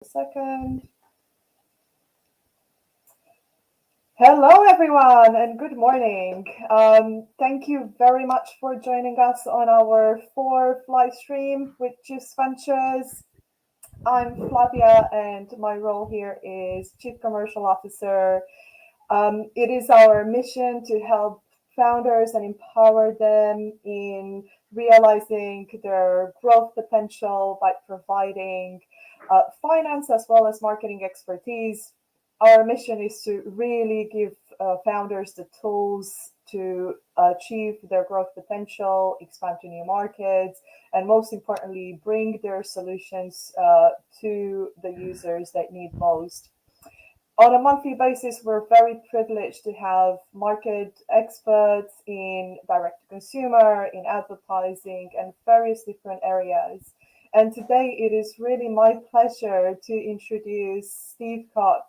Second. Hello, everyone, and good morning. Thank you very much for joining us on our fourth live stream with Juice Ventures. I'm Flavia, and my role here is Chief Commercial Officer. It is our mission to help founders and empower them in realizing their growth potential by providing finance as well as marketing expertise. Our mission is to really give founders the tools to achieve their growth potential, expand to new markets, and most importantly, bring their solutions to the users that need most. On a monthly basis, we're very privileged to have market experts in direct to consumer, in advertising, and various different areas. And today it is really my pleasure to introduce Steve Cox.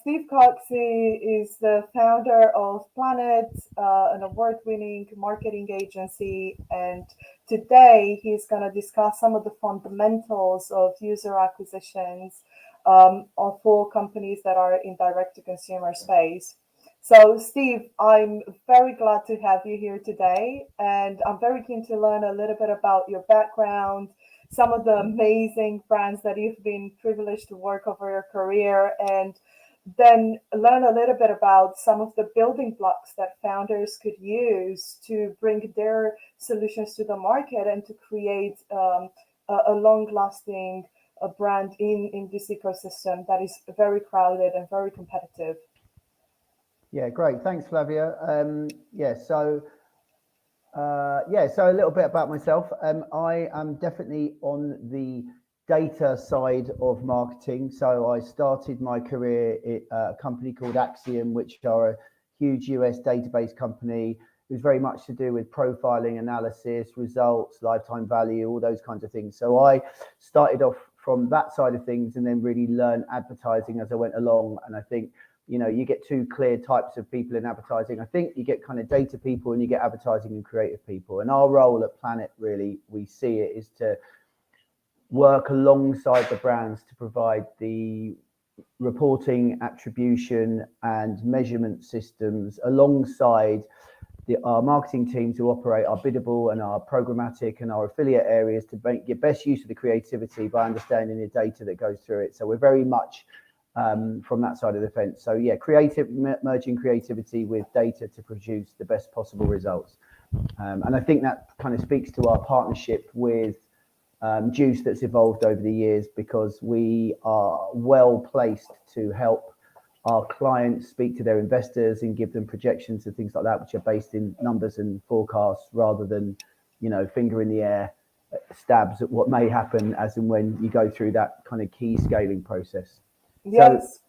Steve Cox is the founder of Planit, an award-winning marketing agency, and today he's going to discuss some of the fundamentals of user acquisitions for companies that are in direct-to-consumer space. So, Steve, I'm very glad to have you here today, and I'm very keen to learn a little bit about your background, some of the amazing brands that you've been privileged to work over your career, and then learn a little bit about some of the building blocks that founders could use to bring their solutions to the market and to create a long-lasting brand in this ecosystem that is very crowded and very competitive. Yeah, great. Thanks, Flavia. So a little bit about myself. I am definitely on the data side of marketing. So I started my career at a company called Acxiom, which are a huge US database company. It was very much to do with profiling, analysis, results, lifetime value, all those kinds of things. So I started off from that side of things and then really learned advertising as I went along. And I think, you get two clear types of people in advertising. I think you get kind of data people and you get advertising and creative people. And our role at Planit, really, we see it is to work alongside the brands to provide the reporting, attribution, and measurement systems alongside our marketing teams who operate our biddable and our programmatic and our affiliate areas to make your best use of the creativity by understanding the data that goes through it. So we're very much from that side of the fence. So yeah, merging creativity with data to produce the best possible results. And I think that kind of speaks to our partnership with Juice that's evolved over the years, because we are well placed to help our clients speak to their investors and give them projections and things like that, which are based in numbers and forecasts rather than, finger in the air stabs at what may happen as and when you go through that kind of key scaling process. Yes.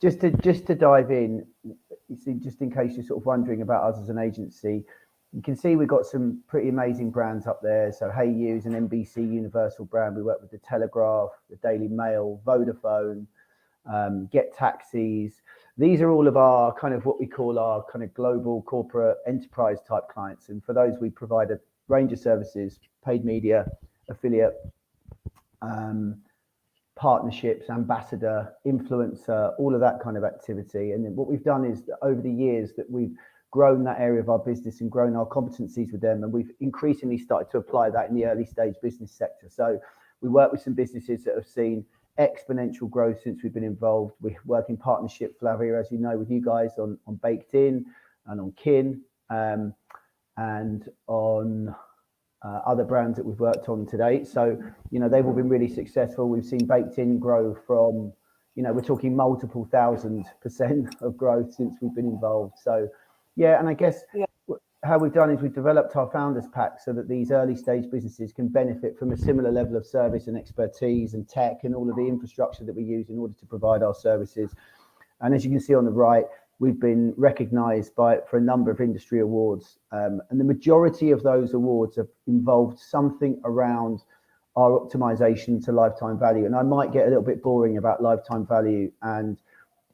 So just to dive in, you see, just in case you're sort of wondering about us as an agency, you can see we've got some pretty amazing brands up there. So Hey You's an NBC Universal brand. We work with the Telegraph, the Daily Mail, Vodafone, Get Taxis. These are all of our kind of what we call our kind of global corporate enterprise type clients. And for those, we provide a range of services: paid media, affiliate, partnerships, ambassador, influencer, all of that kind of activity. And then what we've done is that over the years that we've grown that area of our business and grown our competencies with them, and we've increasingly started to apply that in the early stage business sector. So we work with some businesses that have seen exponential growth since we've been involved. We work in partnership, Flavia, as you know, with you guys on Baked In and on Kin, and on other brands that we've worked on to date. So, they've all been really successful. We've seen Baked In grow from, we're talking multiple 1000% of growth since we've been involved. So, yeah, and I guess how we've done is we've developed our founders pack so that these early stage businesses can benefit from a similar level of service and expertise and tech and all of the infrastructure that we use in order to provide our services. And as you can see on the right, we've been recognized for a number of industry awards. And the majority of those awards have involved something around our optimization to lifetime value. And I might get a little bit boring about lifetime value and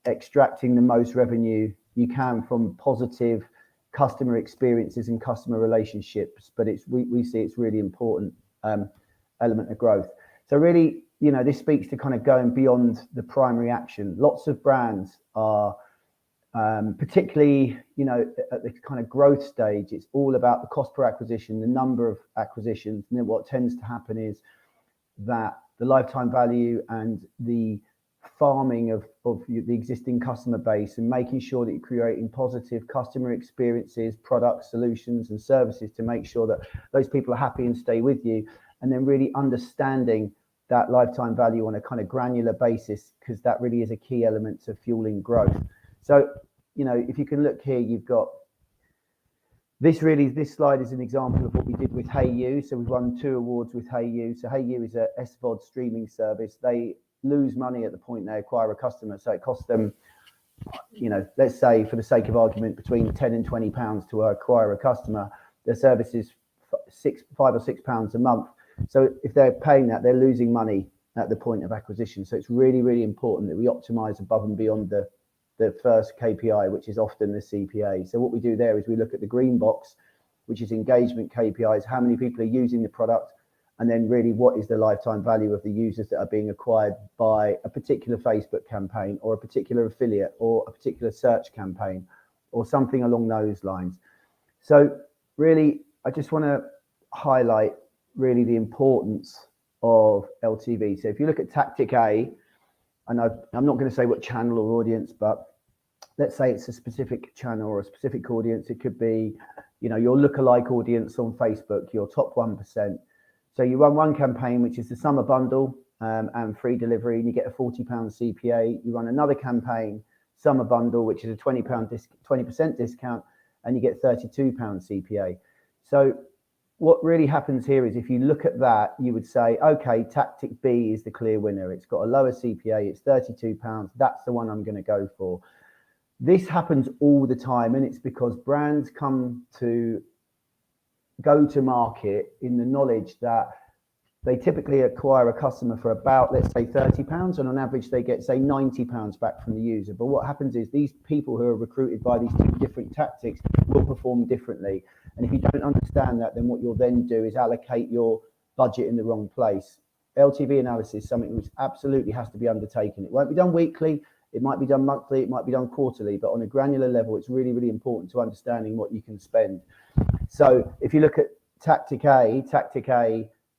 extracting the most revenue you can from positive customer experiences and customer relationships, but we see it's really important element of growth. So really, this speaks to kind of going beyond the primary action. Lots of brands are, particularly, at the kind of growth stage, it's all about the cost per acquisition, the number of acquisitions. And then what tends to happen is that the lifetime value and the farming of the existing customer base and making sure that you're creating positive customer experiences, products, solutions, and services to make sure that those people are happy and stay with you. And then really understanding that lifetime value on a kind of granular basis, because that really is a key element to fueling growth. So, if you can look here, you've got this slide is an example of what we did with HeyU. So we've won 2 awards with HeyU. So HeyU is a SVOD streaming service. They lose money at the point they acquire a customer. So it costs them, let's say for the sake of argument, between 10 and 20 pounds to acquire a customer. Their service is £5 or £6 a month. So if they're paying that, they're losing money at the point of acquisition. So it's really, really important that we optimize above and beyond the first KPI, which is often the CPA. So what we do there is we look at the green box, which is engagement KPIs, how many people are using the product, and then really what is the lifetime value of the users that are being acquired by a particular Facebook campaign or a particular affiliate or a particular search campaign or something along those lines. So really, I just want to highlight really the importance of LTV. So if you look at tactic A, and I'm not going to say what channel or audience, but let's say it's a specific channel or a specific audience. It could be, your lookalike audience on Facebook, your top 1%. So you run one campaign, which is the summer bundle and free delivery, and you get a £40 CPA. You run another campaign, summer bundle, which is a £20% discount, and you get £32 CPA. So what really happens here is if you look at that, you would say, okay, tactic B is the clear winner. It's got a lower CPA, it's £32. That's the one I'm going to go for. This happens all the time, and it's because brands go to market in the knowledge that they typically acquire a customer for about, let's say, £30, and on average they get, say, £90 back from the user. But what happens is these people who are recruited by these 2 different tactics will perform differently. And if you don't understand that, then what you'll then do is allocate your budget in the wrong place. LTV analysis is something which absolutely has to be undertaken. It won't be done weekly, it might be done monthly, it might be done quarterly, but on a granular level, it's really, really important to understanding what you can spend. So if you look at tactic A,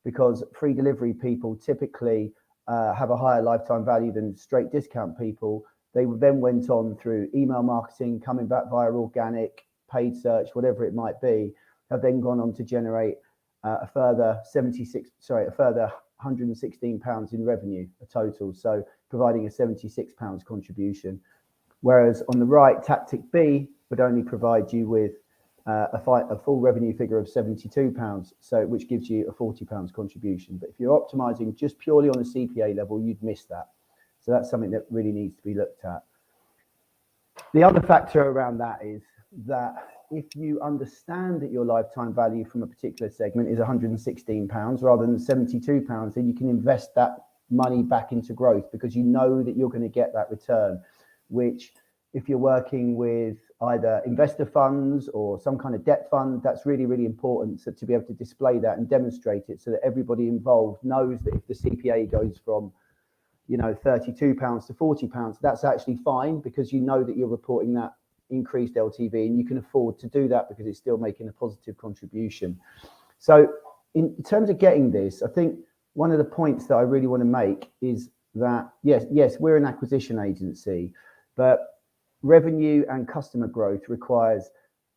because free delivery people typically have a higher lifetime value than straight discount people, they then went on through email marketing, coming back via organic, paid search, whatever it might be, have then gone on to generate a further £116 in revenue, a total. So providing a £76 contribution. Whereas on the right, tactic B would only provide you with a full revenue figure of £72, so which gives you a £40 contribution. But if you're optimizing just purely on a CPA level, you'd miss that. So that's something that really needs to be looked at. The other factor around that is that if you understand that your lifetime value from a particular segment is £116 rather than £72, then you can invest that money back into growth because you know that you're going to get that return, which if you're working with either investor funds or some kind of debt fund, that's really, really important to be able to display that and demonstrate it so that everybody involved knows that if the CPA goes from £32 to £40, that's actually fine because you know that you're reporting that increased LTV and you can afford to do that because it's still making a positive contribution. So in terms of getting this, I think one of the points that I really want to make is that yes, we're an acquisition agency, but revenue and customer growth requires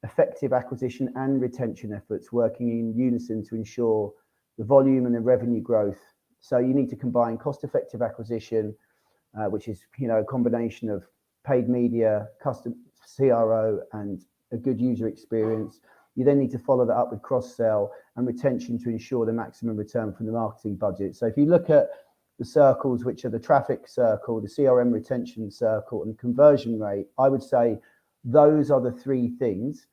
effective acquisition and retention efforts working in unison to ensure the volume and the revenue growth. So you need to combine cost-effective acquisition, which is a combination of paid media, custom CRO, and a good user experience. You then need to follow that up with cross-sell and retention to ensure the maximum return from the marketing budget. So if you look at the circles, which are the traffic circle, the CRM retention circle, and conversion rate, I would say those are the 3 things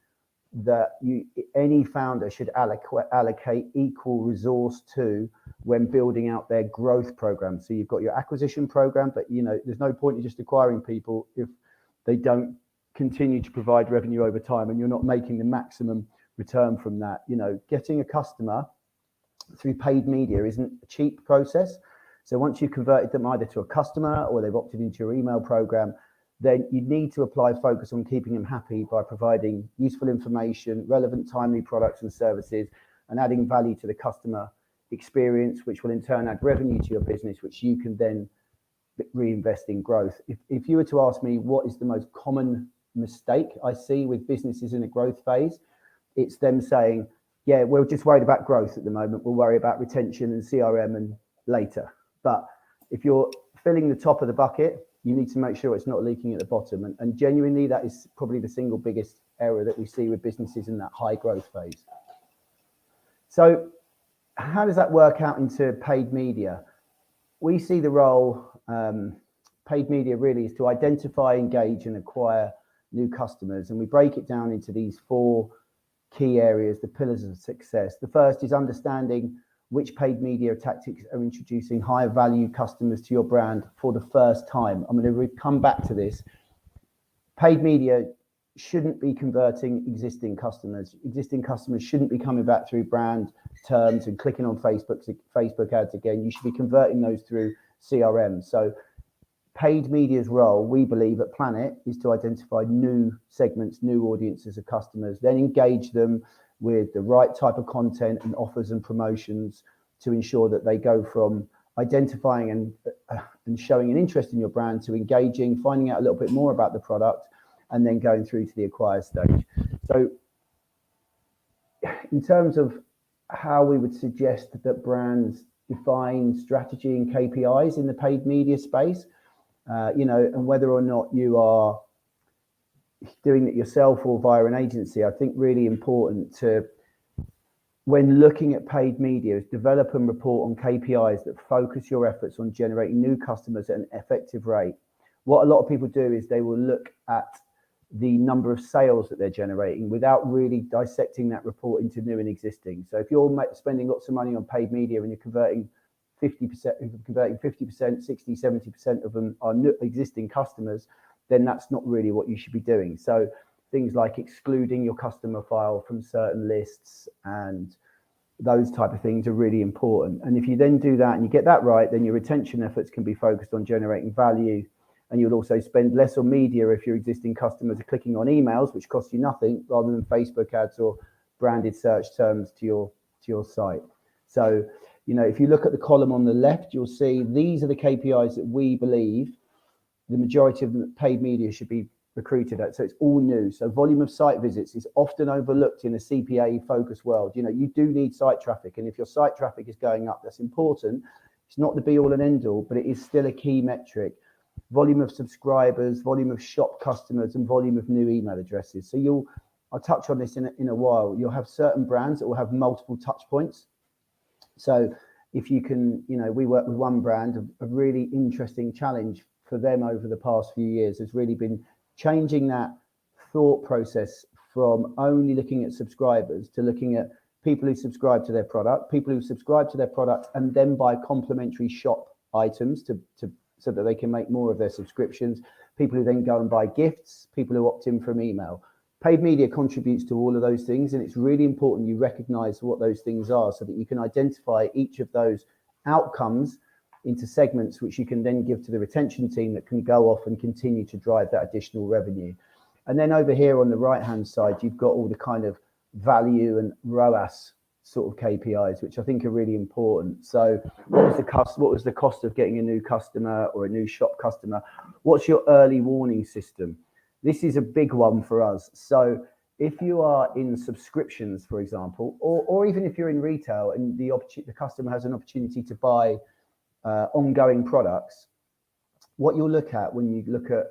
that any founder should allocate equal resource to when building out their growth program. So you've got your acquisition program, but there's no point in just acquiring people if they don't continue to provide revenue over time and you're not making the maximum return from that. Getting a customer through paid media isn't a cheap process. So once you've converted them either to a customer or they've opted into your email program, then you need to apply focus on keeping them happy by providing useful information, relevant, timely products and services, and adding value to the customer experience, which will in turn add revenue to your business, which you can then reinvest in growth. If you were to ask me what is the most common mistake I see with businesses in a growth phase, it's them saying, yeah, we're just worried about growth at the moment. We'll worry about retention and CRM and later. But if you're filling the top of the bucket, you need to make sure it's not leaking at the bottom. And genuinely, that is probably the single biggest error that we see with businesses in that high growth phase. So how does that work out into paid media? We see the role, paid media really is to identify, engage and acquire new customers. And we break it down into these 4 key areas, the pillars of success. The first is understanding which paid media tactics are introducing higher value customers to your brand for the first time. I'm going to come back to this. Paid media shouldn't be converting existing customers. Existing customers shouldn't be coming back through brand terms and clicking on Facebook ads again. You should be converting those through CRM. So paid media's role, we believe at Planit, is to identify new segments, new audiences of customers, then engage them with the right type of content and offers and promotions to ensure that they go from identifying and showing an interest in your brand to engaging, finding out a little bit more about the product, and then going through to the acquire stage. So in terms of how we would suggest that brands define strategy and KPIs in the paid media space, and whether or not you are doing it yourself or via an agency, I think really important to, when looking at paid media, is develop and report on KPIs that focus your efforts on generating new customers at an effective rate. What a lot of people do is they will look at the number of sales that they're generating without really dissecting that report into new and existing. So if you're spending lots of money on paid media and you're converting 50%, 60, 70% of them are new existing customers, then that's not really what you should be doing. So things like excluding your customer file from certain lists and those type of things are really important. And if you then do that and you get that right, then your retention efforts can be focused on generating value. And you'll also spend less on media if your existing customers are clicking on emails, which cost you nothing, rather than Facebook ads or branded search terms to your site. So, if you look at the column on the left, you'll see these are the KPIs that we believe the majority of the paid media should be recruited at. So it's all new. So volume of site visits is often overlooked in a CPA focused world. You do need site traffic. And if your site traffic is going up, that's important. It's not the be all and end all, but it is still a key metric. Volume of subscribers, volume of shop customers, and volume of new email addresses. So I'll touch on this in a while. You'll have certain brands that will have multiple touch points. So if you can, we work with one brand, a really interesting challenge for them over the past few years has really been changing that thought process from only looking at subscribers to looking at people who subscribe to their product, and then buy complementary shop items so that they can make more of their subscriptions, people who then go and buy gifts, people who opt in from email. Paid media contributes to all of those things, and it's really important you recognize what those things are so that you can identify each of those outcomes into segments which you can then give to the retention team that can go off and continue to drive that additional revenue. And then over here on the right hand side, you've got all the kind of value and ROAS sort of KPIs, which I think are really important. So what was the cost of getting a new customer or a new shop customer? What's your early warning system? This is a big one for us. So if you are in subscriptions, for example, or even if you're in retail and the customer has an opportunity to buy ongoing products, what you'll look at when you look at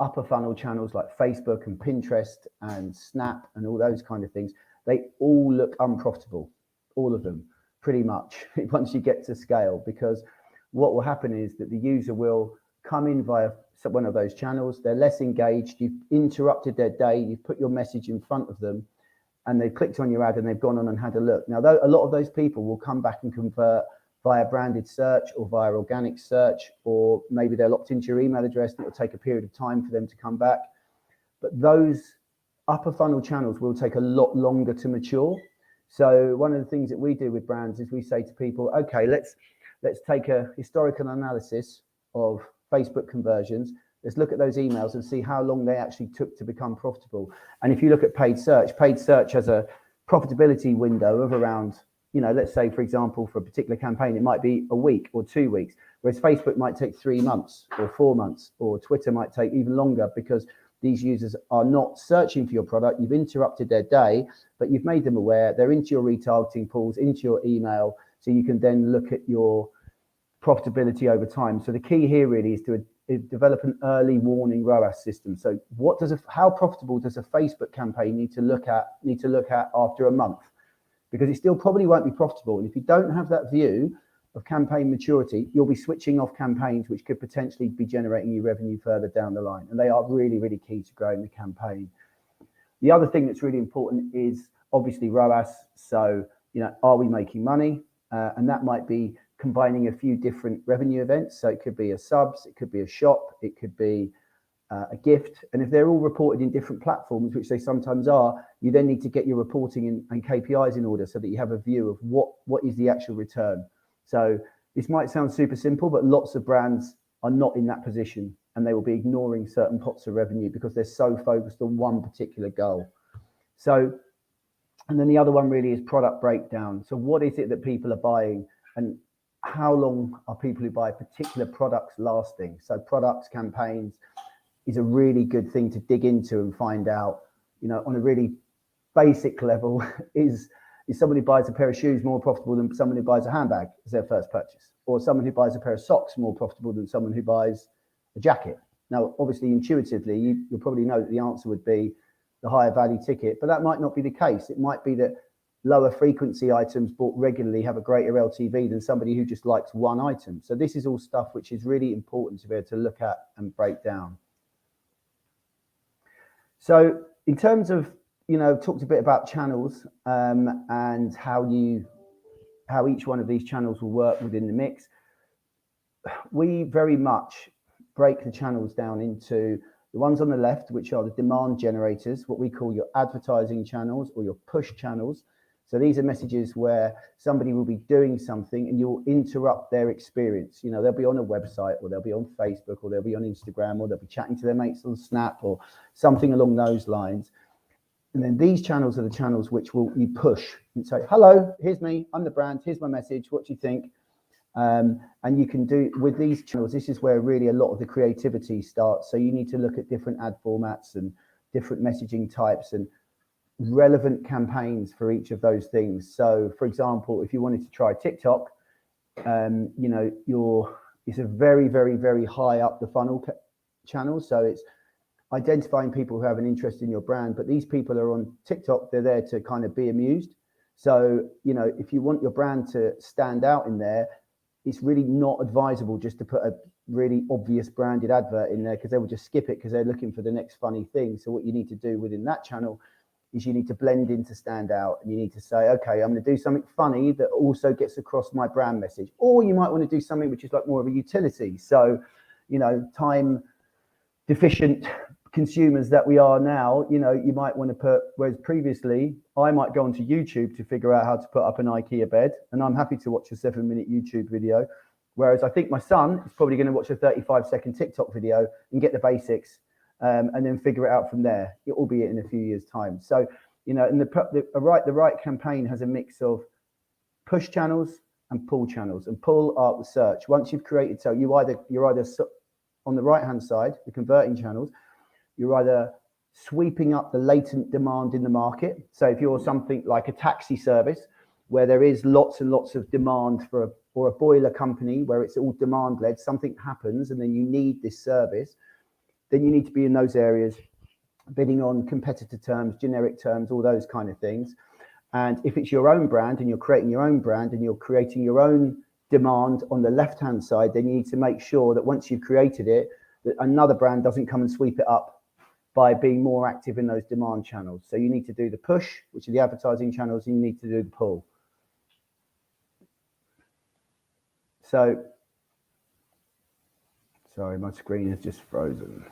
upper funnel channels like Facebook and Pinterest and Snap and all those kind of things, they all look unprofitable, all of them, pretty much, once you get to scale, because what will happen is that the user will come in via one of those channels, they're less engaged, you've interrupted their day, you've put your message in front of them, and they've clicked on your ad and they've gone on and had a look. Now, a lot of those people will come back and convert via branded search or via organic search, or maybe they'll opt into your email address and it'll take a period of time for them to come back. But those upper funnel channels will take a lot longer to mature. So one of the things that we do with brands is we say to people, okay, let's let's take a historical analysis of Facebook conversions. Let's look at those emails and see how long they actually took to become profitable. And if you look at paid search has a profitability window of around, let's say, for example, for a particular campaign, it might be a week or 2 weeks, whereas Facebook might take 3 months or 4 months, or Twitter might take even longer, because these users are not searching for your product. You've interrupted their day, but you've made them aware. They're into your retargeting pools, into your email, so you can then look at your profitability over time. So the key here really is to develop an early warning ROAS system. So how profitable does a Facebook campaign need to look at after a month? Because it still probably won't be profitable. And if you don't have that view of campaign maturity, you'll be switching off campaigns which could potentially be generating you revenue further down the line. And they are really, really key to growing the campaign. The other thing that's really important is obviously ROAS. So, are we making money? And that might be combining a few different revenue events. So it could be a subs, it could be a shop, it could be a gift. And if they're all reported in different platforms, which they sometimes are, you then need to get your reporting and KPIs in order so that you have a view of what is the actual return. So this might sound super simple, but lots of brands are not in that position, and they will be ignoring certain pots of revenue because they're so focused on one particular goal. So, and then the other one really is product breakdown. So what is it that people are buying, and how long are people who buy particular products lasting? So products, campaigns is a really good thing to dig into and find out, on a really basic level, is someone who buys a pair of shoes more profitable than someone who buys a handbag as their first purchase? Or someone who buys a pair of socks more profitable than someone who buys a jacket? Now, obviously, intuitively, you'll probably know that the answer would be the higher value ticket, but that might not be the case. It might be that lower frequency items bought regularly have a greater LTV than somebody who just likes one item. So this is all stuff which is really important to be able to look at and break down. So in terms of, talked a bit about channels and how each one of these channels will work within the mix. We very much break the channels down into the ones on the left, which are the demand generators, what we call your advertising channels or your push channels. So these are messages where somebody will be doing something and you'll interrupt their experience. They'll be on a website, or they'll be on Facebook, or they'll be on Instagram, or they'll be chatting to their mates on Snap, or something along those lines. And then these channels are the channels which you push and say, hello, here's me, I'm the brand, here's my message, what do you think? And you can do with these channels, this is where really a lot of the creativity starts. So you need to look at different ad formats and different messaging types and relevant campaigns for each of those things. So for example, if you wanted to try TikTok, it's a very, very, very high up the funnel channel. So it's identifying people who have an interest in your brand, but these people are on TikTok, they're there to kind of be amused. So, if you want your brand to stand out in there, it's really not advisable just to put a really obvious branded advert in there, because they will just skip it because they're looking for the next funny thing. So what you need to do within that channel is you need to blend in to stand out, and you need to say, okay, I'm going to do something funny that also gets across my brand message. Or you might want to do something which is like more of a utility. So, time deficient consumers that we are now, you might want to put, whereas previously I might go onto YouTube to figure out how to put up an IKEA bed, and I'm happy to watch a 7-minute YouTube video. Whereas I think my son is probably going to watch a 35-second TikTok video and get the basics, and then figure it out from there, albeit in a few years' time. So, and the right campaign has a mix of push channels and pull channels. And pull are the search. Once you've created, so you're either on the right-hand side, the converting channels, you're either sweeping up the latent demand in the market. So if you're something like a taxi service where there is lots and lots of demand or a boiler company where it's all demand led, something happens and then you need this service, then you need to be in those areas bidding on competitor terms, generic terms, all those kind of things. And if it's your own brand and you're creating your own brand and you're creating your own demand on the left-hand side, then you need to make sure that once you've created it, that another brand doesn't come and sweep it up by being more active in those demand channels. So you need to do the push, which are the advertising channels, and you need to do the pull. So, sorry, my screen is just frozen.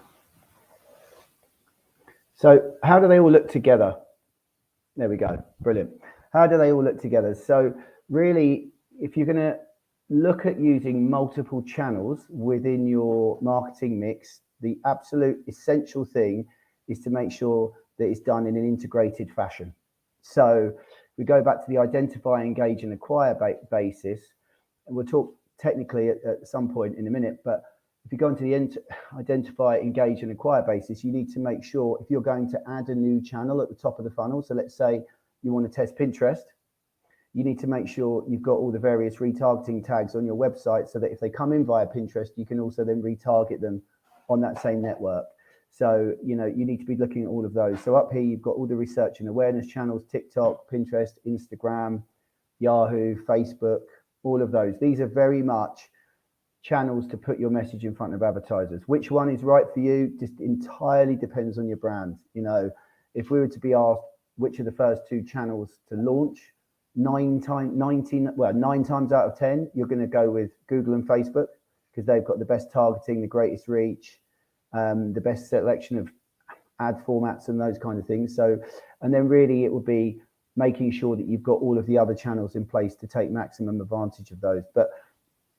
So how do they all look together? There we go, brilliant. How do they all look together? So really, if you're gonna look at using multiple channels within your marketing mix. The absolute essential thing is to make sure that it's done in an integrated fashion. So we go back to the identify, engage, and acquire basis, and we'll talk technically at some point in a minute. But if you go into the identify, engage, and acquire basis, you need to make sure if you're going to add a new channel at the top of the funnel. So let's say you want to test Pinterest. You need to make sure you've got all the various retargeting tags on your website so that if they come in via Pinterest, you can also then retarget them on that same network. So, you need to be looking at all of those. So up here, you've got all the research and awareness channels, TikTok, Pinterest, Instagram, Yahoo, Facebook, all of those. These are very much channels to put your message in front of advertisers. Which one is right for you just entirely depends on your brand. If we were to be asked which are the first two channels to launch, 9 times out of 10, you're going to go with Google and Facebook because they've got the best targeting, the greatest reach, the best selection of ad formats and those kind of things. So, and then really it would be making sure that you've got all of the other channels in place to take maximum advantage of those. But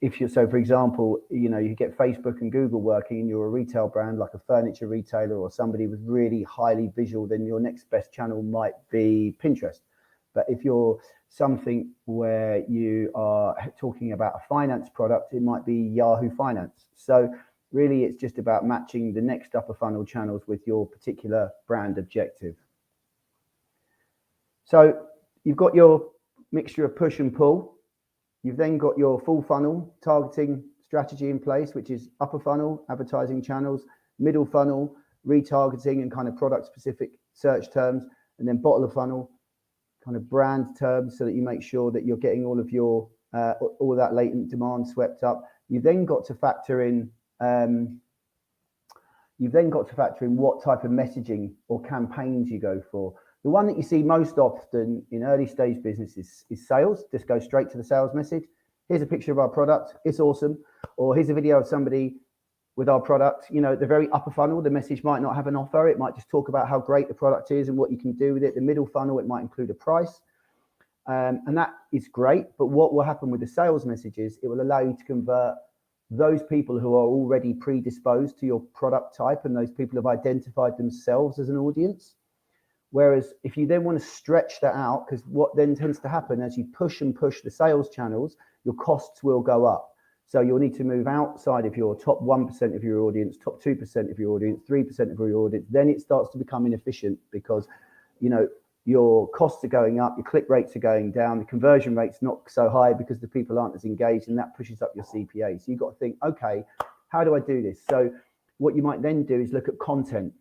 for example, you get Facebook and Google working and you're a retail brand like a furniture retailer or somebody with really highly visual, then your next best channel might be Pinterest. But if you're something where you are talking about a finance product, it might be Yahoo Finance. So really, it's just about matching the next upper funnel channels with your particular brand objective. So you've got your mixture of push and pull. You've then got your full funnel targeting strategy in place, which is upper funnel advertising channels, middle funnel retargeting and kind of product specific search terms, and then bottom of funnel kind of brand terms, so that you make sure that you're getting all of your all that latent demand swept up. You've then got to factor in what type of messaging or campaigns you go for. The one that you see most often in early stage businesses is sales. Just go straight to the sales message. Here's a picture of our product. It's awesome. Or here's a video of somebody with our product. At the very upper funnel, the message might not have an offer. It might just talk about how great the product is and what you can do with it. The middle funnel, it might include a price. And that is great. But what will happen with the sales messages, it will allow you to convert those people who are already predisposed to your product type, and those people have identified themselves as an audience. Whereas if you then want to stretch that out, because what then tends to happen as you push the sales channels, your costs will go up. So you'll need to move outside of your top 1% of your audience, top 2% of your audience, 3% of your audience. Then it starts to become inefficient because, your costs are going up, your click rates are going down, the conversion rate's not so high because the people aren't as engaged, and that pushes up your CPA. So you've got to think, okay, how do I do this? So what you might then do is look at content.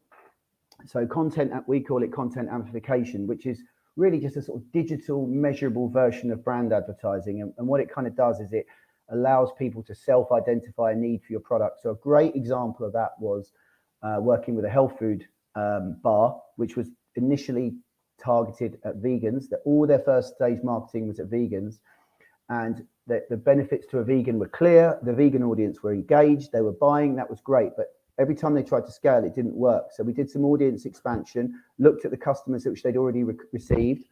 So content, we call it content amplification, which is really just a sort of digital measurable version of brand advertising. And what it kind of does is it allows people to self-identify a need for your product. So a great example of that was working with a health food bar, which was initially targeted at vegans, that all their first stage marketing was at vegans, and the benefits to a vegan were clear. The vegan audience were engaged, they were buying, that was great. But every time they tried to scale, it didn't work. So we did some audience expansion, looked at the customers which they'd already received.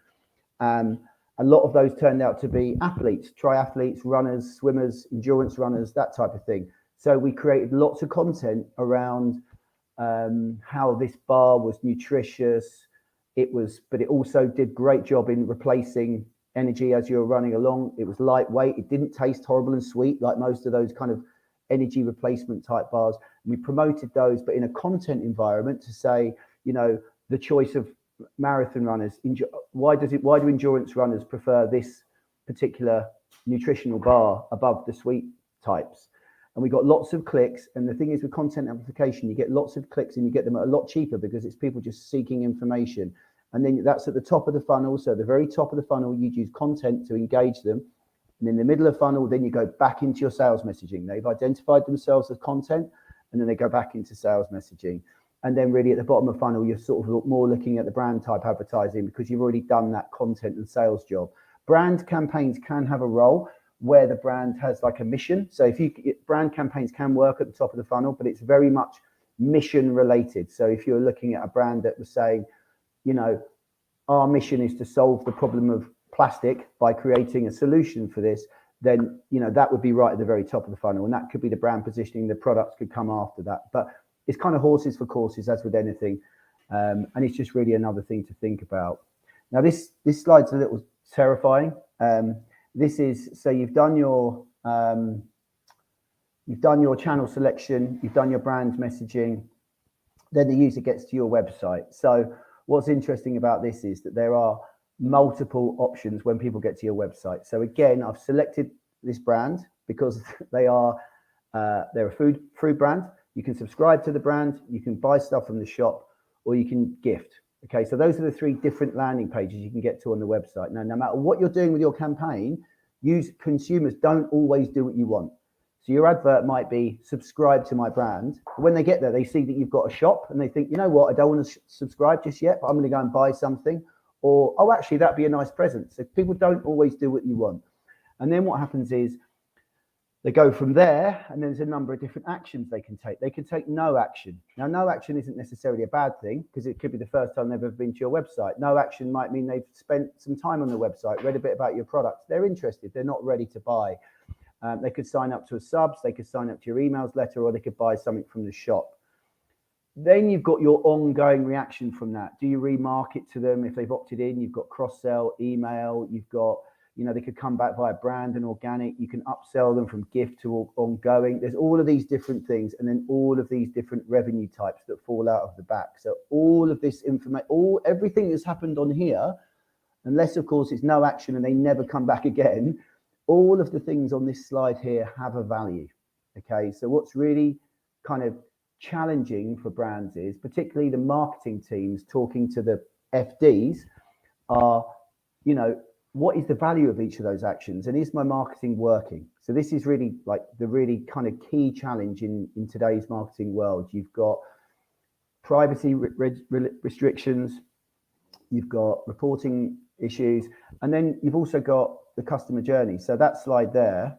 A lot of those turned out to be athletes, triathletes, runners, swimmers, endurance runners, that type of thing. So we created lots of content around how this bar was nutritious. But it also did great job in replacing energy as you're running along. It was lightweight. It didn't taste horrible and sweet like most of those kind of energy replacement type bars. We promoted those, but in a content environment to say, the choice of marathon runners. Why do endurance runners prefer this particular nutritional bar above the sweet types? And we got lots of clicks. And the thing is, with content amplification, you get lots of clicks and you get them at a lot cheaper because it's people just seeking information. And then that's at the top of the funnel. So at the very top of the funnel, you'd use content to engage them. And in the middle of the funnel, then you go back into your sales messaging. They've identified themselves as content, and then they go back into sales messaging. And then really at the bottom of the funnel, you're sort of more looking at the brand type advertising because you've already done that content and sales job. Brand campaigns can have a role where the brand has like a mission. So brand campaigns can work at the top of the funnel, but it's very much mission related. So if you're looking at a brand that was saying, our mission is to solve the problem of plastic by creating a solution for this, then, you know, that would be right at the very top of the funnel. And that could be the brand positioning. The products could come after that. But it's kind of horses for courses, as with anything. And it's just really another thing to think about. Now, this slide's a little terrifying. This is, so you've done your channel selection, you've done your brand messaging, then the user gets to your website. So what's interesting about this is that there are multiple options when people get to your website. So again, I've selected this brand because they're a food brand. You can subscribe to the brand, you can buy stuff from the shop, or you can gift. Okay, so those are the 3 different landing pages you can get to on the website. Now, no matter what you're doing with your campaign, consumers don't always do what you want. So your advert might be subscribe to my brand. But when they get there, they see that you've got a shop and they think, you know what, I don't want to subscribe just yet, but I'm going to go and buy something. Or, oh, actually, that'd be a nice present. So people don't always do what you want. And then what happens is they go from there, and there's a number of different actions they can take. They can take no action. Now, no action isn't necessarily a bad thing, because it could be the first time they've ever been to your website. No action might mean they've spent some time on the website, read a bit about your products. They're interested. They're not ready to buy. They could sign up to a subs, they could sign up to your emails letter, or they could buy something from the shop. Then you've got your ongoing reaction from that. Do you remarket to them if they've opted in? You've got cross-sell, email, you've got, you know, they could come back via brand and organic. You can upsell them from gift to ongoing. There's all of these different things, and then all of these different revenue types that fall out of the back. So all of this information, everything that's happened on here, unless of course it's no action and they never come back again, all of the things on this slide here have a value. Okay, so what's really kind of challenging for brands is, particularly the marketing teams talking to the FDs, are, you know, what is the value of each of those actions, and is my marketing working? So this is really like the really kind of key challenge in today's marketing world. You've got privacy restrictions, you've got reporting issues, and then you've also got the customer journey. So that slide there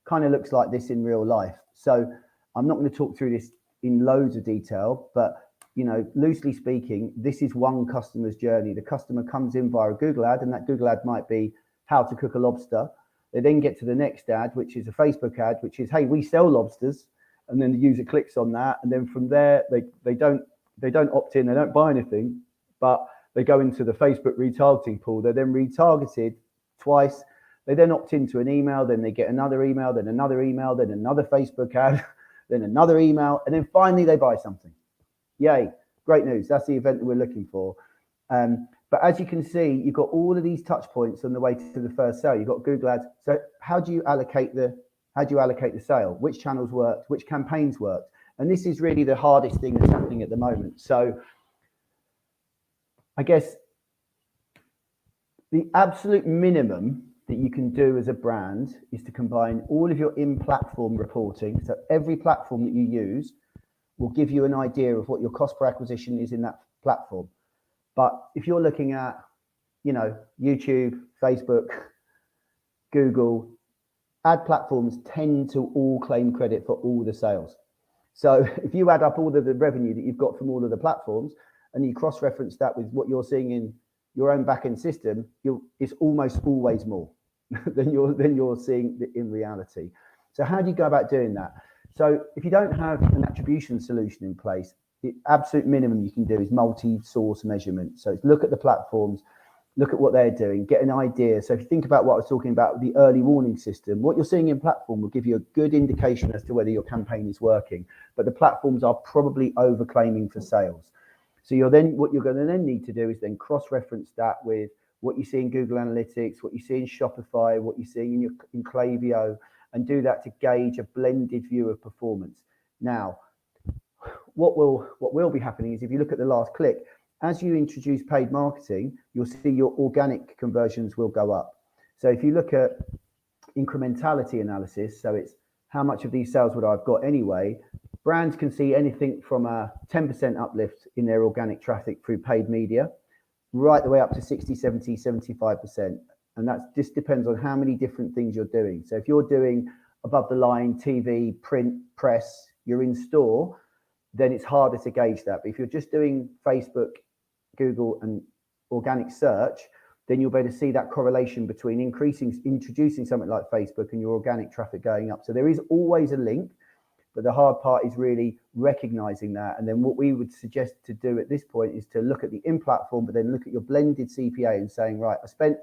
kind of looks like this in real life. So I'm not going to talk through this in loads of detail, but, you know, loosely speaking, this is one customer's journey. The customer comes in via a Google ad, and that Google ad might be how to cook a lobster. They then get to the next ad, which is a Facebook ad, which is, hey, we sell lobsters. And then the user clicks on that. And then from there, they don't opt in, they don't buy anything, but they go into the Facebook retargeting pool. They're then retargeted twice. They then opt into an email, then they get another email, then another email, then another Facebook ad, then another email, and then finally they buy something. Yay, great news. That's the event that we're looking for. But as you can see, you've got all of these touch points on the way to the first sale. You've got Google ads. So how do you allocate the sale? Which channels worked? Which campaigns worked? And this is really the hardest thing that's happening at the moment. So I guess the absolute minimum that you can do as a brand is to combine all of your in-platform reporting. So every platform that you use will give you an idea of what your cost per acquisition is in that platform. But if you're looking at, you know, YouTube, Facebook, Google, ad platforms tend to all claim credit for all the sales. So if you add up all of the revenue that you've got from all of the platforms and you cross-reference that with what you're seeing in your own back-end system, it's almost always more than you're seeing in reality. So how do you go about doing that? So if you don't have an attribution solution in place, the absolute minimum you can do is multi-source measurement. So look at the platforms, look at what they're doing, get an idea. So if you think about what I was talking about, the early warning system, what you're seeing in platform will give you a good indication as to whether your campaign is working, but the platforms are probably overclaiming for sales. So what you're going to then need to do is then cross-reference that with what you see in Google Analytics, what you see in Shopify, what you're seeing in Klaviyo, and do that to gauge a blended view of performance. Now, what will be happening is, if you look at the last click, as you introduce paid marketing, you'll see your organic conversions will go up. So if you look at incrementality analysis, so it's how much of these sales would I've got anyway, brands can see anything from a 10% uplift in their organic traffic through paid media, right the way up to 60, 70, 75%. And that just depends on how many different things you're doing. So if you're doing above the line, TV, print, press, you're in store, then it's harder to gauge that. But if you're just doing Facebook, Google, and organic search, then you'll be able to see that correlation between introducing something like Facebook and your organic traffic going up. So there is always a link, but the hard part is really recognizing that. And then what we would suggest to do at this point is to look at the in-platform, but then look at your blended CPA and saying, right, I spent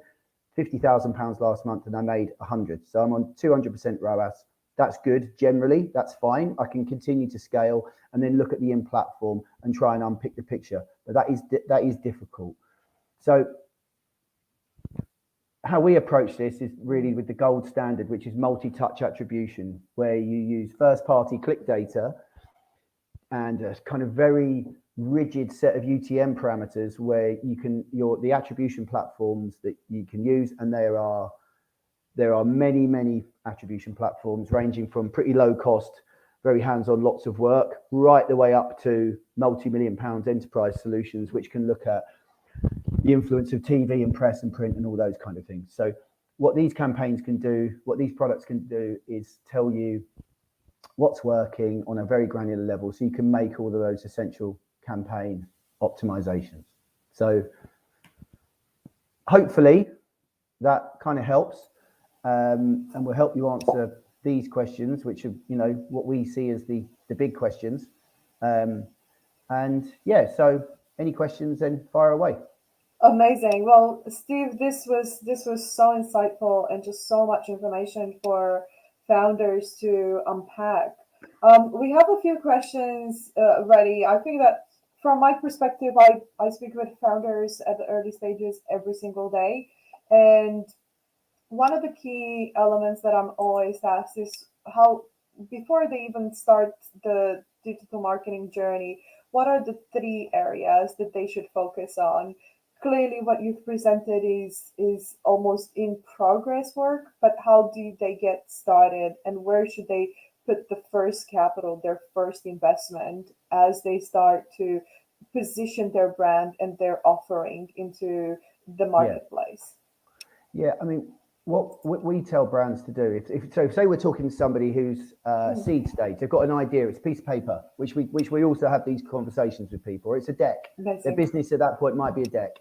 £50,000 last month and I made 100. So I'm on 200% ROAS. That's good. Generally, that's fine. I can continue to scale and then look at the in-platform and try and unpick the picture. But that is difficult. So how we approach this is really with the gold standard, which is multi-touch attribution, where you use first-party click data and a kind of very rigid set of UTM parameters where you can the attribution platforms that you can use, and there are many attribution platforms ranging from pretty low cost, very hands-on, lots of work, right the way up to multi-million pound enterprise solutions, which can look at the influence of TV and press and print and all those kind of things. So what these campaigns can do, what these products can do, is tell you what's working on a very granular level, so you can make all of those essential campaign optimizations. So hopefully that kind of helps, and will help you answer these questions, which are, you know, what we see as the big questions. And yeah, so any questions, then fire away. Amazing. Well, Steve, this was so insightful and just so much information for founders to unpack. We have a few questions ready. I think that from my perspective, I speak with founders at the early stages every single day. And one of the key elements that I'm always asked is how, before they even start the digital marketing journey, what are the 3 areas that they should focus on? Clearly what you've presented is almost in progress work, but how do they get started, and where should they put the first capital, their first investment, as they start to position their brand and their offering into the marketplace? Yeah, I mean, what we tell brands to do, if say we're talking to somebody who's seed stage, they've got an idea, it's a piece of paper, which we also have these conversations with people, or it's a deck. Amazing. Their business at that point might be a deck.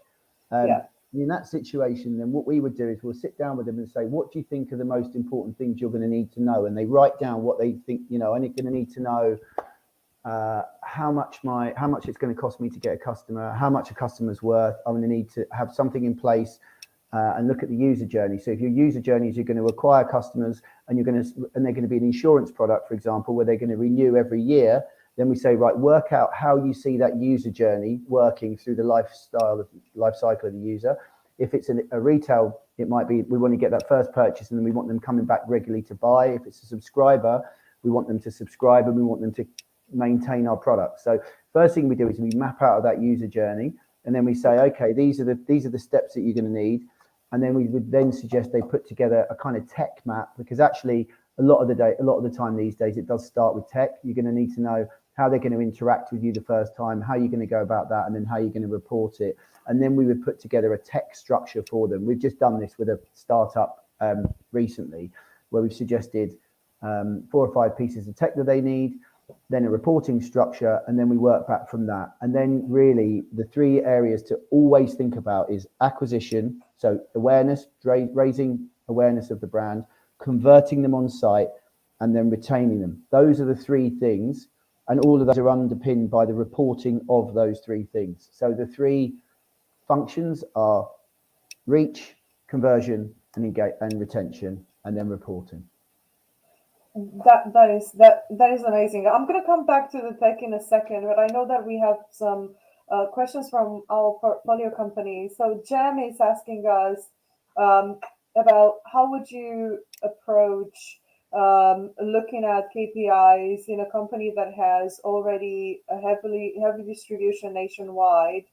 In that situation, then what we would do is we'll sit down with them and say, what do you think are the most important things you're going to need to know? And they write down what they think, you know, I'm going to need to know how much it's going to cost me to get a customer, how much a customer's worth. I'm going to need to have something in place and look at the user journey. So if your user journey is you're going to acquire customers and they're going to be an insurance product, for example, where they're going to renew every year, then we say, right, work out how you see that user journey working through the life cycle of the user. If it's a retail, it might be we want to get that first purchase and then we want them coming back regularly to buy. If it's a subscriber, we want them to subscribe and we want them to maintain our product. So first thing we do is we map out that user journey, and then we say, okay, these are the steps that you're going to need. And then we would then suggest they put together a kind of tech map, because actually a lot of the time these days it does start with tech. You're going to need to know how they're going to interact with you the first time, how you're going to go about that, and then how you're going to report it. And then we would put together a tech structure for them. We've just done this with a startup recently, where we've suggested 4 or 5 pieces of tech that they need, then a reporting structure, and then we work back from that. And then really the 3 areas to always think about is acquisition, so awareness, raising awareness of the brand, converting them on site, and then retaining them. Those are the 3 things. And all of those are underpinned by the reporting of those 3 things. So the 3 functions are reach, conversion, and retention, and then reporting. That is amazing. I'm going to come back to the tech in a second, but I know that we have some questions from our portfolio companies. So Jem is asking us about how would you approach looking at KPIs in a company that has already a heavy distribution nationwide,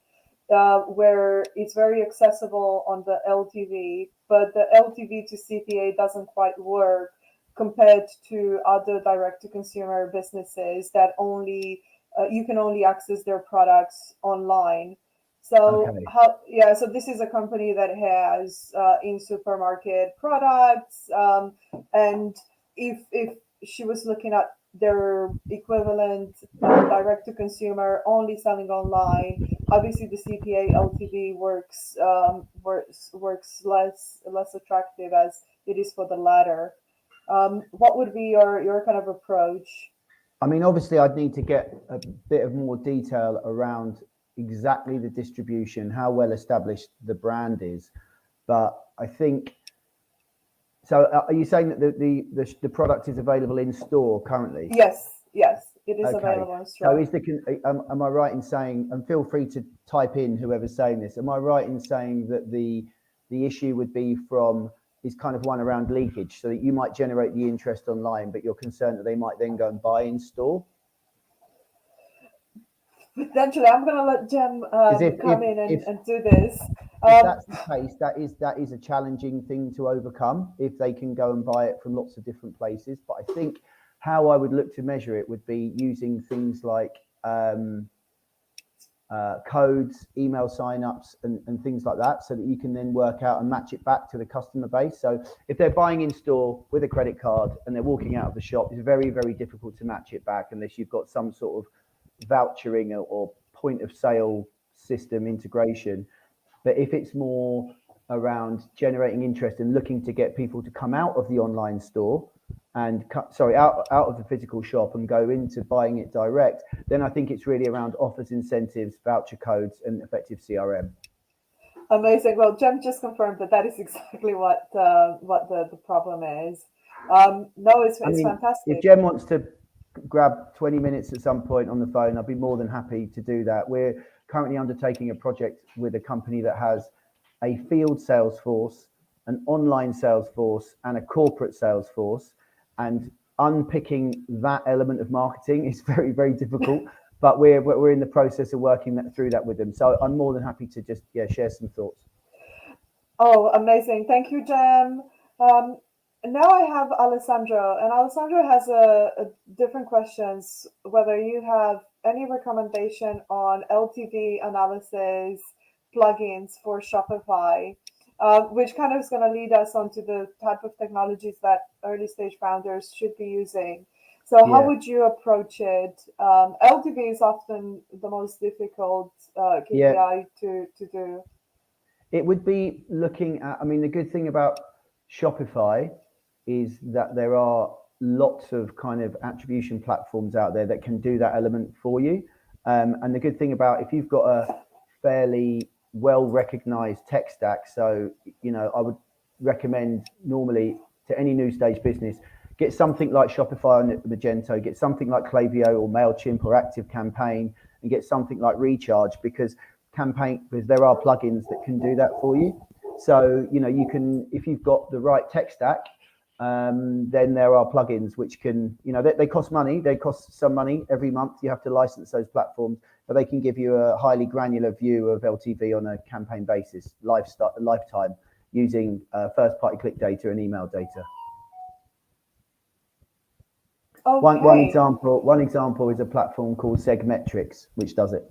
where it's very accessible on the LTV, but the LTV to CPA doesn't quite work compared to other direct-to-consumer businesses that only you can only access their products online. So okay. So this is a company that has in supermarket products, and if she was looking at their equivalent direct to consumer only selling online. Obviously, the CPA LTV works less attractive as it is for the latter. What would be your kind of approach? I mean, obviously, I'd need to get a bit of more detail around exactly the distribution, how well established the brand is. But I think so. Are you saying that the product is available in store currently? Yes, it is Okay. available in So store. am I right in saying, and feel free to type in whoever's saying this, am I right in saying that the issue would be is kind of one around leakage, so that you might generate the interest online, but you're concerned that they might then go and buy in store? Potentially, I'm going to let Jem come in and do this. If that's the case, that is a challenging thing to overcome if they can go and buy it from lots of different places. But I think how I would look to measure it would be using things like codes, email signups, and things like that, so that you can then work out and match it back to the customer base. So if they're buying in store with a credit card and they're walking out of the shop, it's very, very difficult to match it back unless you've got some sort of vouchering or point of sale system integration. But if it's more around generating interest and looking to get people to come out of the online store and out of the physical shop and go into buying it direct, then I think it's really around offers, incentives, voucher codes, and effective CRM. Amazing. Well, Jem just confirmed that is exactly what the problem is. No, it's fantastic. If Jem wants to grab 20 minutes at some point on the phone, I'd be more than happy to do that. We're currently undertaking a project with a company that has a field sales force, an online sales force, and a corporate sales force. And unpicking that element of marketing is very, very difficult. But we're in the process of working through that with them. So I'm more than happy to just share some thoughts. Oh, amazing! Thank you, Jem. Now I have Alessandro, and Alessandro has a different questions. Whether you have any recommendation on LTV analysis plugins for Shopify, which kind of is going to lead us onto the type of technologies that early stage founders should be using. So how would you approach it? LTV is often the most difficult KPI to do. It would be looking at, I mean, the good thing about Shopify is that there are lots of kind of attribution platforms out there that can do that element for you. And the good thing about, if you've got a fairly well recognized tech stack, so, I would recommend normally to any new stage business, get something like Shopify on Magento, get something like Klaviyo or MailChimp or ActiveCampaign, and get something like Recharge, because there are plugins that can do that for you. So, you can, if you've got the right tech stack, then there are plugins which can, they cost money. They cost some money every month. You have to license those platforms, but they can give you a highly granular view of LTV on a campaign basis, lifetime, using first-party click data and email data. Okay. One example is a platform called Segmetrics, which does it.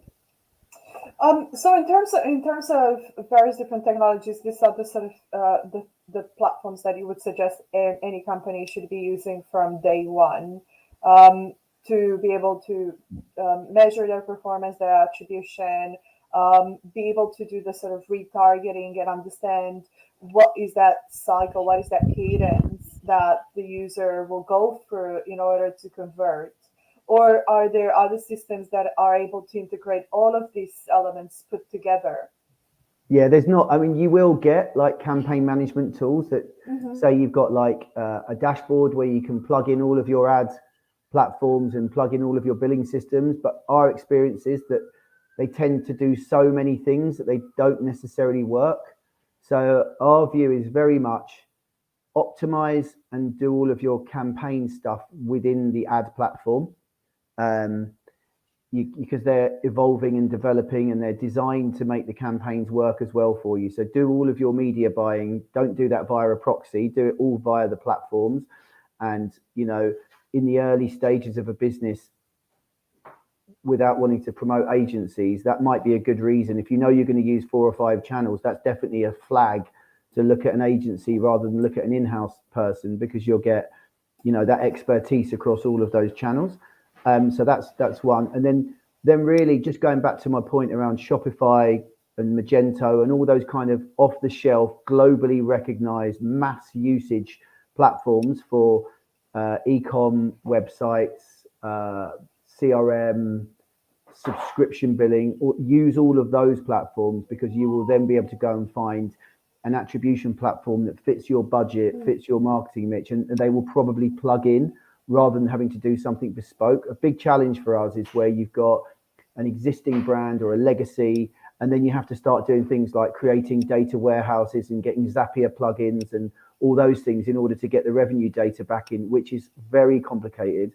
So in terms of various different technologies, these are the sort of the platforms that you would suggest any company should be using from day one to be able to measure their performance, their attribution, be able to do the sort of retargeting and understand what is that cycle, what is that cadence that the user will go through in order to convert. Or are there other systems that are able to integrate all of these elements put together? Yeah, there's not. I mean, you will get like campaign management tools that say you've got like a dashboard where you can plug in all of your ad platforms and plug in all of your billing systems. But our experience is that they tend to do so many things that they don't necessarily work. So our view is very much optimize and do all of your campaign stuff within the ad platform. Because they're evolving and developing and they're designed to make the campaigns work as well for you. So do all of your media buying. Don't do that via a proxy. Do it all via the platforms. And, in the early stages of a business, without wanting to promote agencies, that might be a good reason. If you're going to use 4 or 5 channels, that's definitely a flag to look at an agency rather than look at an in-house person, because you'll get that expertise across all of those channels. So that's one. And then really just going back to my point around Shopify and Magento and all those kind of off the shelf, globally recognized mass usage platforms for e-com websites, CRM, subscription billing, or use all of those platforms, because you will then be able to go and find an attribution platform that fits your budget, fits your marketing mix, and they will probably plug in rather than having to do something bespoke. A big challenge for us is where you've got an existing brand or a legacy, and then you have to start doing things like creating data warehouses and getting Zapier plugins and all those things in order to get the revenue data back in, which is very complicated.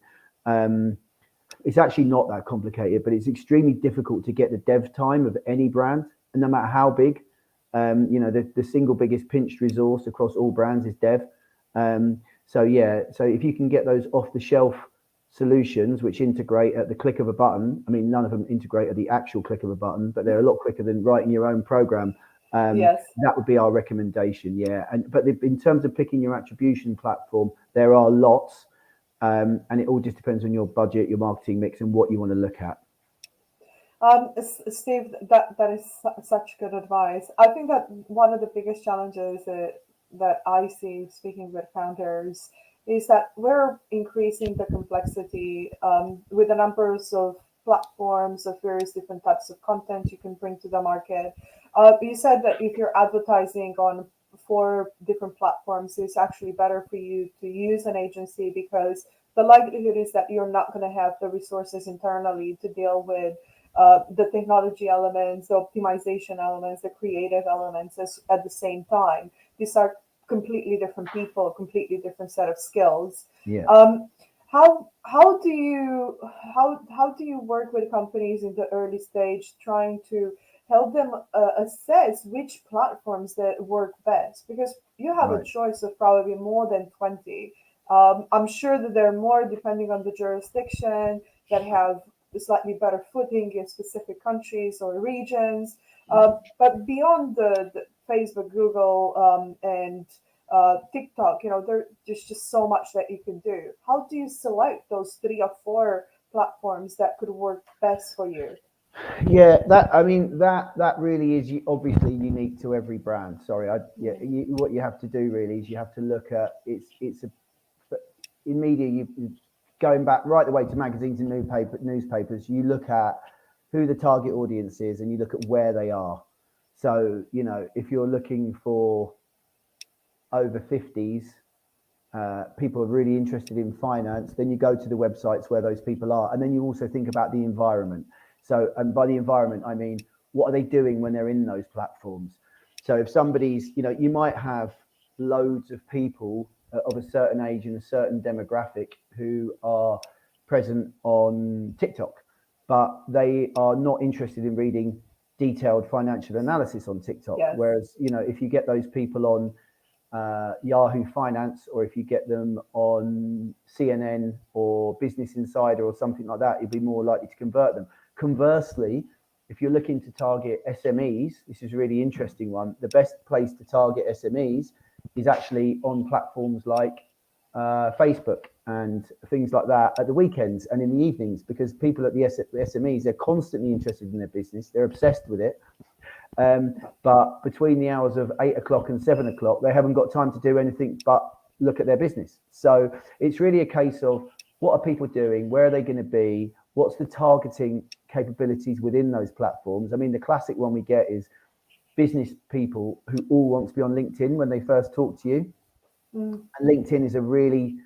It's actually not that complicated, but it's extremely difficult to get the dev time of any brand, and no matter how big. The single biggest pinched resource across all brands is dev. So if you can get those off the shelf solutions which integrate at the click of a button, I mean, none of them integrate at the actual click of a button, but they're a lot quicker than writing your own program. Yes. That would be our recommendation. But in terms of picking your attribution platform, there are lots, and it all just depends on your budget, your marketing mix, and what you want to look at. Steve, that is such good advice. I think that one of the biggest challenges that I see speaking with founders is that we're increasing the complexity with the numbers of platforms of various different types of content you can bring to the market. You said that if you're advertising on 4 different platforms, it's actually better for you to use an agency, because the likelihood is that you're not going to have the resources internally to deal with the technology elements, the optimization elements, the creative elements at the same time. These are completely different people, completely different set of skills. How do you work with companies in the early stage, trying to help them assess which platforms that work best? Because you have a choice of probably more than 20. I'm sure that there are more depending on the jurisdiction that have slightly better footing in specific countries or regions. But beyond the Facebook, Google, and TikTok, there's just so much that you can do. How do you select those 3 or 4 platforms that could work best for you? Yeah, that really is obviously unique to every brand. What you have to do really is you have to look at in media, going back right the way to magazines and newspapers, you look at who the target audience is and you look at where they are. So, if you're looking for over 50s, people are really interested in finance, then you go to the websites where those people are. And then you also think about the environment. So, and by the environment, I mean, what are they doing when they're in those platforms? So if somebody's, you might have loads of people of a certain age and a certain demographic who are present on TikTok, but they are not interested in reading detailed financial analysis on TikTok. Yes. Whereas, if you get those people on Yahoo Finance, or if you get them on CNN or Business Insider or something like that, you'd be more likely to convert them. Conversely, if you're looking to target SMEs, this is a really interesting one. The best place to target SMEs is actually on platforms like Facebook and things like that at the weekends and in the evenings, because people at the SMEs, they're constantly interested in their business. They're obsessed with it. But between the hours of 8 o'clock and 7 o'clock, they haven't got time to do anything but look at their business. So it's really a case of, what are people doing? Where are they going to be? What's the targeting capabilities within those platforms? I mean, the classic one we get is business people who all want to be on LinkedIn when they first talk to you. And LinkedIn is a really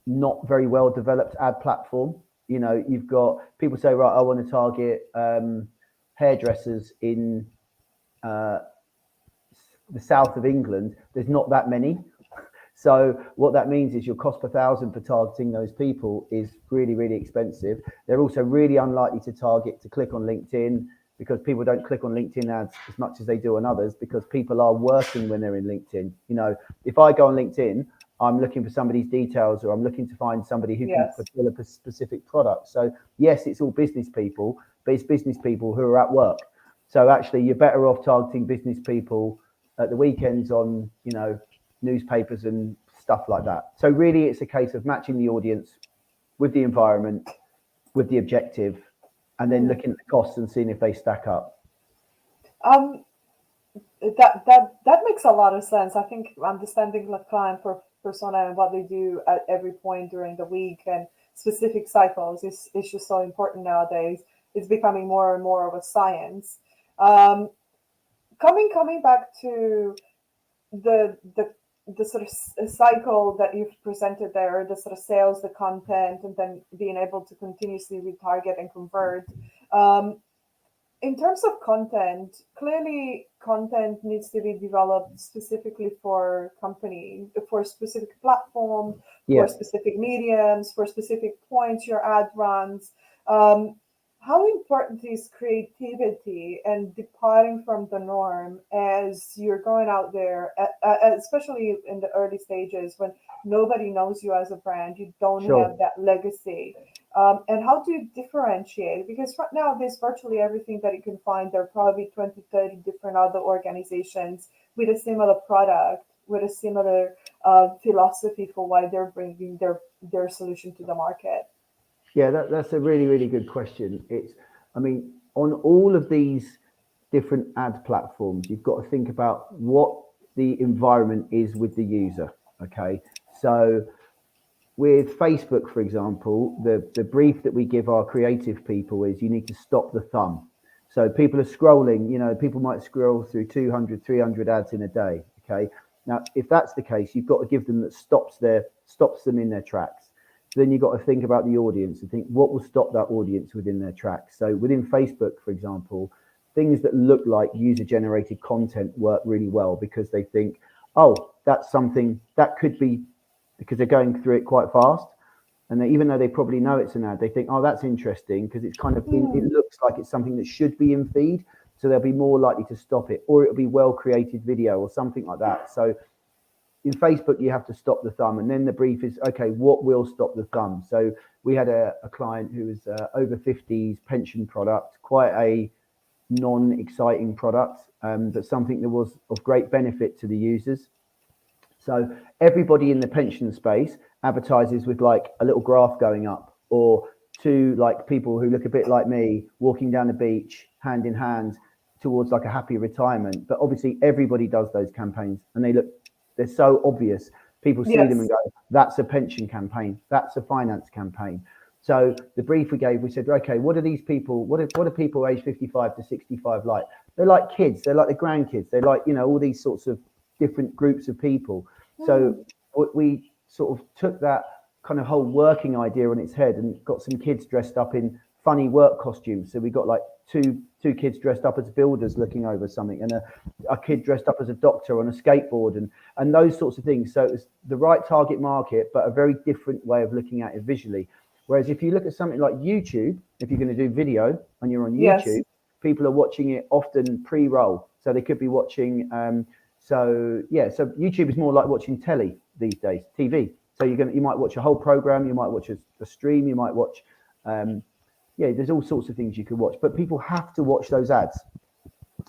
not very well developed ad platform. You've got people say, right, I want to target hairdressers in the south of England. There's not that many. So what that means is your cost per thousand for targeting those people is really, really expensive. They're also really unlikely to click on LinkedIn, because people don't click on LinkedIn ads as much as they do on others, because people are working when they're in LinkedIn. If I go on LinkedIn, I'm looking for somebody's details, or I'm looking to find somebody who can fulfill a specific product. So yes, it's all business people, but it's business people who are at work. So actually, you're better off targeting business people at the weekends on, newspapers and stuff like that. So really it's a case of matching the audience with the environment, with the objective, and then looking at the costs and seeing if they stack up. Um, that makes a lot of sense. I think understanding the client persona and what they do at every point during the week and specific cycles is just so important nowadays. It's becoming more and more of a science. Um, coming back to the the sort of cycle that you've presented there, the sort of sales, the content, and then being able to continuously retarget and convert. Um, in terms of content, clearly content needs to be developed specifically for company, for specific platform, Yeah, for specific mediums, for specific points your ad runs. Um, how important is creativity and departing from the norm as you're going out there, especially in the early stages when nobody knows you as a brand, you don't sure. have that legacy? And how do you differentiate? Because right now, there's virtually everything that you can find. There are probably 20, 30 different other organizations with a similar product, with a similar philosophy for why they're bringing their solution to the market. Yeah, that's a really, really good question. I mean, on all of these different ad platforms, you've got to think about what the environment is with the user. Okay. So with Facebook, for example, the brief that we give our creative people is you need to stop the thumb. So people are scrolling, people might scroll through 200, 300 ads in a day. Okay. Now, if that's the case, you've got to give them that stops them in their tracks. So then you've got to think about the audience and think what will stop that audience within their tracks. So within Facebook, for example, things that look like user generated content work really well because they think, oh, that's something that could be, because they're going through it quite fast. And even though they probably know it's an ad, they think, oh, that's interesting because it's kind of, it looks like it's something that should be in feed. So they'll be more likely to stop it, or it'll be well created video or something like that. So in Facebook, you have to stop the thumb. And then the brief is, okay, what will stop the thumb? So we had a client who was over 50s pension product, quite a non-exciting product, but something that was of great benefit to the users. So everybody in the pension space advertises with like a little graph going up, or two like people who look a bit like me walking down the beach hand in hand towards like a happy retirement. But obviously everybody does those campaigns and they're so obvious. People see them and Yes. go, that's a pension campaign, that's a finance campaign. So the brief we gave, we said, okay, what are these people, what are people age 55 to 65 like? They're like kids, they're like the grandkids, they're like, all these sorts of different groups of people. So we sort of took that kind of whole working idea on its head and got some kids dressed up in funny work costumes. So we got like two kids dressed up as builders looking over something, and a kid dressed up as a doctor on a skateboard, and those sorts of things. So it was the right target market, but a very different way of looking at it visually. Whereas if you look at something like YouTube, if you're going to do video and you're on Yes. YouTube, people are watching it often pre-roll. So they could be watching. So YouTube is more like watching telly these days, TV. So you might watch a whole program, you might watch a stream, you might watch. There's all sorts of things you could watch, but people have to watch those ads.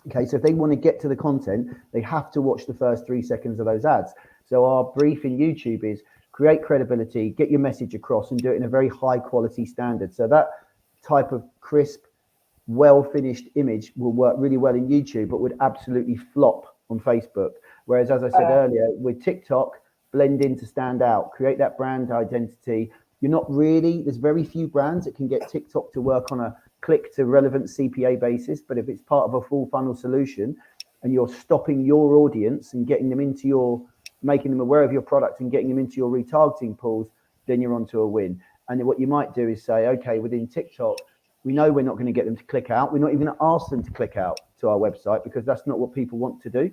Okay, so if they want to get to the content, they have to watch the first 3 seconds of those ads. So our brief in YouTube is create credibility, get your message across, and do it in a very high quality standard. So that type of crisp, well finished image will work really well in YouTube, but would absolutely flop on Facebook. Whereas, as I said earlier, with TikTok, blend in to stand out, create that brand identity. There's very few brands that can get TikTok to work on a click to relevant CPA basis. But if it's part of a full funnel solution and you're stopping your audience and getting them making them aware of your product and getting them into your retargeting pools, then you're onto a win. And then what you might do is say, okay, within TikTok, we know we're not going to get them to click out. We're not even going to ask them to click out to our website because that's not what people want to do.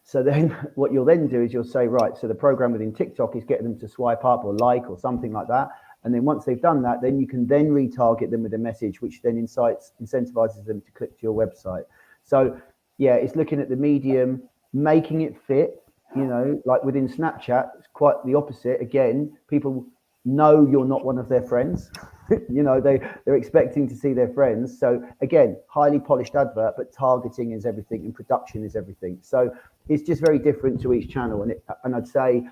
So then what you'll then do is you'll say, right, so the program within TikTok is getting them to swipe up or like or something like that. And then once they've done that, then you can then retarget them with a message, which then incentivizes them to click to your website. So yeah, it's looking at the medium, making it fit, like within Snapchat, it's quite the opposite. Again, people know you're not one of their friends. They're expecting to see their friends. So again, highly polished advert, but targeting is everything and production is everything. So it's just very different to each channel. And I'd say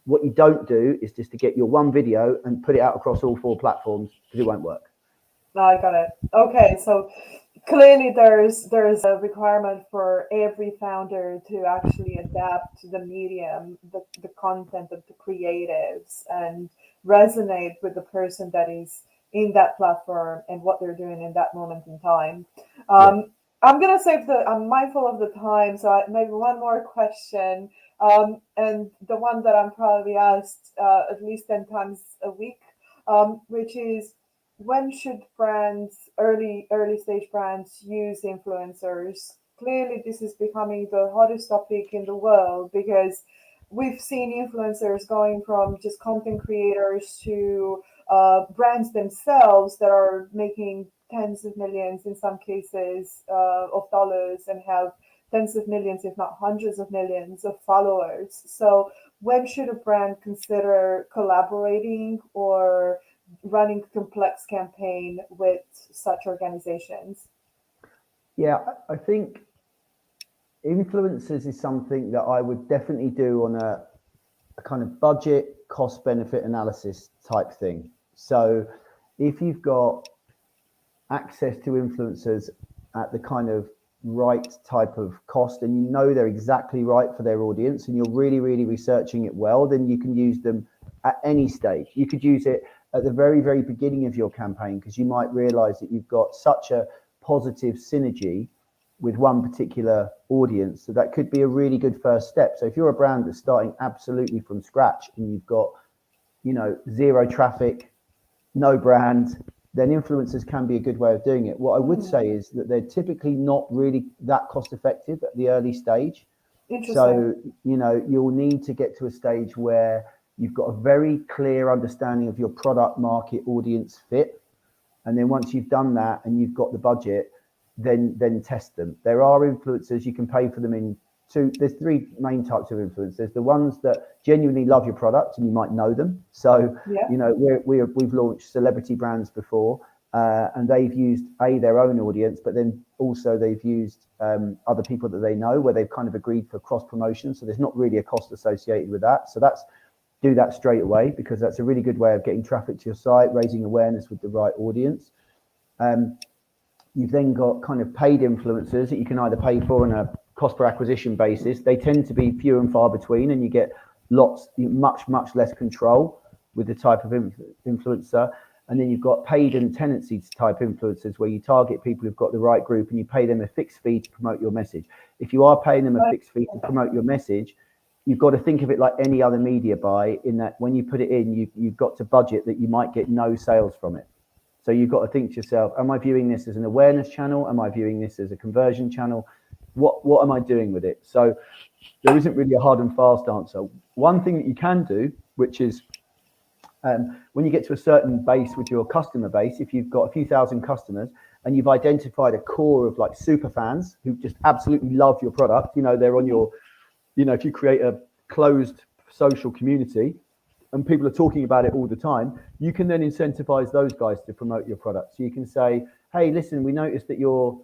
what you don't do is just to get your one video and put it out across all 4 platforms, because it won't work. No, I got it. Okay, so clearly there's a requirement for every founder to actually adapt to the medium, the content of the creatives, and resonate with the person that is in that platform and what they're doing in that moment in time. I'm gonna save I'm mindful of the time, so maybe one more question, and the one that I'm probably asked at least 10 times a week, which is, when should brands, early stage brands, use influencers? Clearly this is becoming the hottest topic in the world, because we've seen influencers going from just content creators to brands themselves that are making tens of millions in some cases of dollars, and have tens of millions, if not hundreds of millions of followers. So when should a brand consider collaborating or running complex campaign with such organizations? Yeah, I think influencers is something that I would definitely do on a kind of budget cost benefit analysis type thing. So if you've got access to influencers at the kind of right type of cost, and you know they're exactly right for their audience, and you're really, really researching it well, then you can use them at any stage. You could use it at the very, very beginning of your campaign, because you might realize that you've got such a positive synergy with one particular audience. So that could be a really good first step. So if you're a brand that's starting absolutely from scratch and you've got, you know, 0 traffic, no brand, then influencers can be a good way of doing it. What I would say is that they're typically not really that cost effective at the early stage. So, you know, you'll need to get to a stage where you've got a very clear understanding of your product, market, audience fit. And then once you've done that and you've got the budget, then test them. There are influencers, you can pay for them in there's 3 main types of influencers. There's the ones that genuinely love your product and you might know them. So, you know, we've launched celebrity brands before, and they've used their own audience, but then also they've used other people that they know, where they've kind of agreed for cross promotion. So there's not really a cost associated with that. So do that straight away, because that's a really good way of getting traffic to your site, raising awareness with the right audience. You've then got kind of paid influencers that you can either pay for on a cost per acquisition basis. They tend to be few and far between, and you get much less control with the type of influencer. And then you've got paid and tenancy type influencers, where you target people who've got the right group and you pay them a fixed fee to promote your message. If you are paying them a fixed fee to promote your message, you've got to think of it like any other media buy, in that when you put it in, you've got to budget that you might get no sales from it. So you've got to think to yourself, am I viewing this as an awareness channel? Am I viewing this as a conversion channel? What am I doing with it? So there isn't really a hard and fast answer. One thing that you can do, which is when you get to a certain base with your customer base, if you've got a few thousand customers and you've identified a core of like super fans who just absolutely love your product, you know, they're on your, you know, if you create a closed social community and people are talking about it all the time, you can then incentivize those guys to promote your product. So you can say, hey, listen, we noticed that you're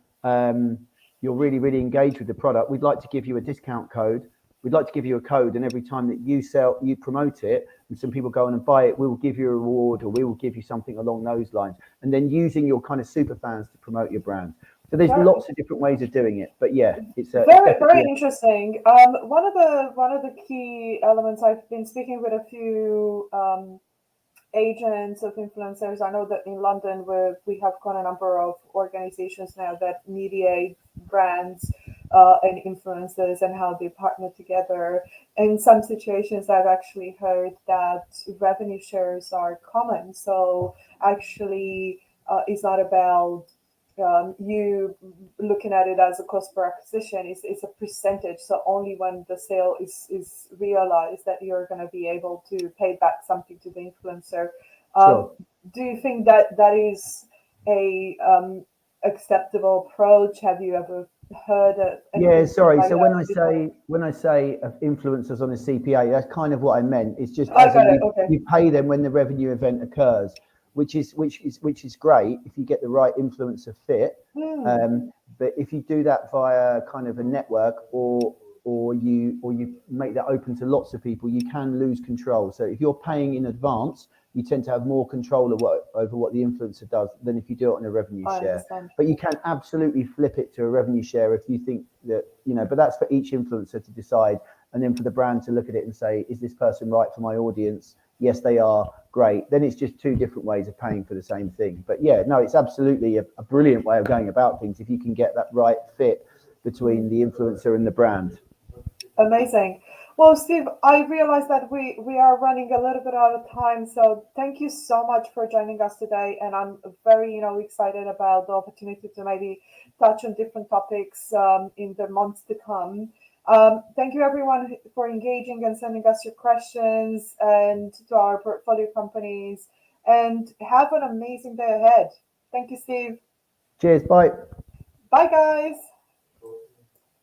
really, really engaged with the product. We'd like to give you a discount code. We'd like to give you a code, and every time that you promote it and some people go on and buy it, we will give you a reward, or we will give you something along those lines. And then using your kind of super fans to promote your brand. So there's lots of different ways of doing it, but yeah, it's very interesting. One of the key elements, I've been speaking with a few agents of influencers. I know that in London we have quite a number of organizations now that mediate brands and influencers and how they partner together. In some situations, I've actually heard that revenue shares are common. So actually, it's not about you looking at it as a cost per acquisition. It's a percentage. So only when the sale is realized that you're going to be able to pay back something to the influencer. Sure. Do you think that is a acceptable approach? Have you ever heard it? Yeah, sorry. So when I say influencers on a CPA, that's kind of what I meant. It's just you pay them when the revenue event occurs, which is great if you get the right influencer fit. But if you do that via kind of a network, or or you make that open to lots of people, you can lose control. So if you're paying in advance, you tend to have more control over what the influencer does than if you do it on a revenue share. But you can absolutely flip it to a revenue share if you think that, but that's for each influencer to decide, and then for the brand to look at it and say, is this person right for my audience? Yes, they are. Great. Then it's just two different ways of paying for the same thing. But yeah, no, it's absolutely a brilliant way of going about things if you can get that right fit between the influencer and the brand. Amazing. Well, Steve, I realize that we are running a little bit out of time, so thank you so much for joining us today. And I'm very, excited about the opportunity to maybe touch on different topics in the months to come. Thank you, everyone, for engaging and sending us your questions, and to our portfolio companies. And have an amazing day ahead. Thank you, Steve. Cheers. Bye. Bye, guys.